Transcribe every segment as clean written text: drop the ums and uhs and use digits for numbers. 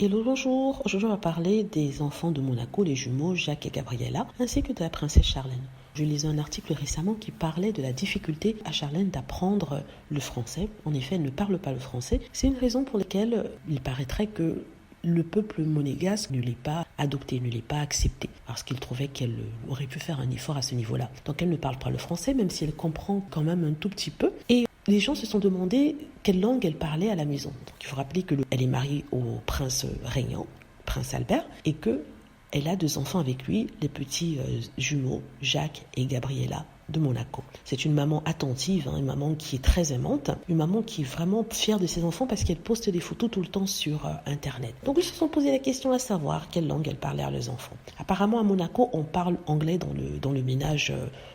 Hello, bonjour. Aujourd'hui, on va parler des enfants de Monaco, les jumeaux Jacques et Gabriella, ainsi que de la princesse Charlène. Je lisais un article récemment qui parlait de la difficulté à Charlène d'apprendre le français. En effet, elle ne parle pas le français. C'est une raison pour laquelle il paraîtrait que le peuple monégasque ne l'ait pas adopté, ne l'ait pas accepté, parce qu'il trouvait qu'elle aurait pu faire un effort à ce niveau-là. Donc elle ne parle pas le français, même si elle comprend quand même un tout petit peu. Et les gens se sont demandé quelle langue elle parlait à la maison. Donc il faut rappeler qu'elle est mariée au prince régnant, prince Albert, et qu'elle a 2 enfants avec lui, les petits jumeaux Jacques et Gabriella de Monaco. C'est une maman attentive, une maman qui est très aimante, une maman qui est vraiment fière de ses enfants parce qu'elle poste des photos tout le temps sur Internet. Donc ils se sont posé la question à savoir quelle langue elle parlait à leurs enfants. Apparemment à Monaco, on parle anglais dans le ménage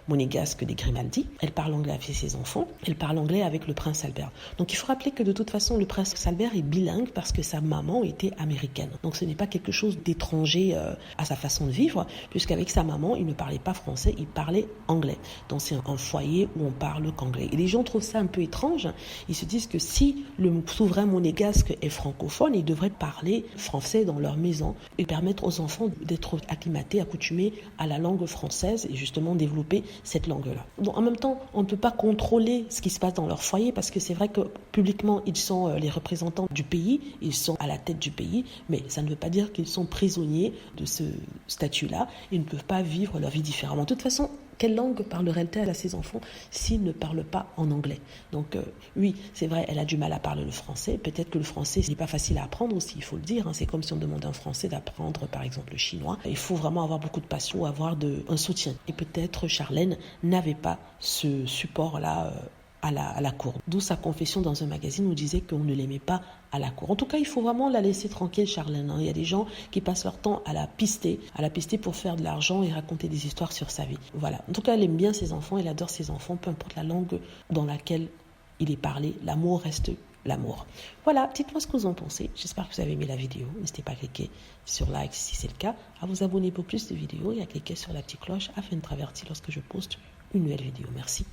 monégasque des Grimaldi. Elle parle anglais avec ses enfants, elle parle anglais avec le prince Albert. Donc il faut rappeler que de toute façon, le prince Albert est bilingue parce que sa maman était américaine. Donc ce n'est pas quelque chose d'étranger à sa façon de vivre, puisqu'avec sa maman, il ne parlait pas français, il parlait anglais. Donc c'est un foyer où on parle qu'anglais. Et les gens trouvent ça un peu étrange. Ils se disent que si le souverain monégasque est francophone, il devrait parler français dans leur maison et permettre aux enfants d'être acclimatés, accoutumés à la langue française et justement développer cette langue-là. Donc en même temps, on ne peut pas contrôler ce qui se passe dans leur foyer parce que c'est vrai que publiquement, ils sont les représentants du pays, ils sont à la tête du pays, mais ça ne veut pas dire qu'ils sont prisonniers de ce statut-là. Ils ne peuvent pas vivre leur vie différemment. De toute façon, quelle langue parlerait-elle à ses enfants s'ils ne parlent pas en anglais? Donc oui, c'est vrai, elle a du mal à parler le français. Peut-être que le français, ce n'est pas facile à apprendre aussi, il faut le dire. C'est comme si on demandait à un Français d'apprendre, par exemple, le chinois. Il faut vraiment avoir beaucoup de passion, avoir un soutien. Et peut-être Charlène n'avait pas ce support-là à la cour. D'où sa confession dans un magazine où disait qu'on ne l'aimait pas à la cour. En tout cas, il faut vraiment la laisser tranquille, Charlène. Il y a des gens qui passent leur temps à la pister pour faire de l'argent et raconter des histoires sur sa vie. Voilà. En tout cas, elle aime bien ses enfants, elle adore ses enfants, peu importe la langue dans laquelle il est parlé. L'amour reste l'amour. Voilà, dites-moi ce que vous en pensez. J'espère que vous avez aimé la vidéo. N'hésitez pas à cliquer sur like si c'est le cas, à vous abonner pour plus de vidéos et à cliquer sur la petite cloche afin de traverser lorsque je poste une nouvelle vidéo. Merci.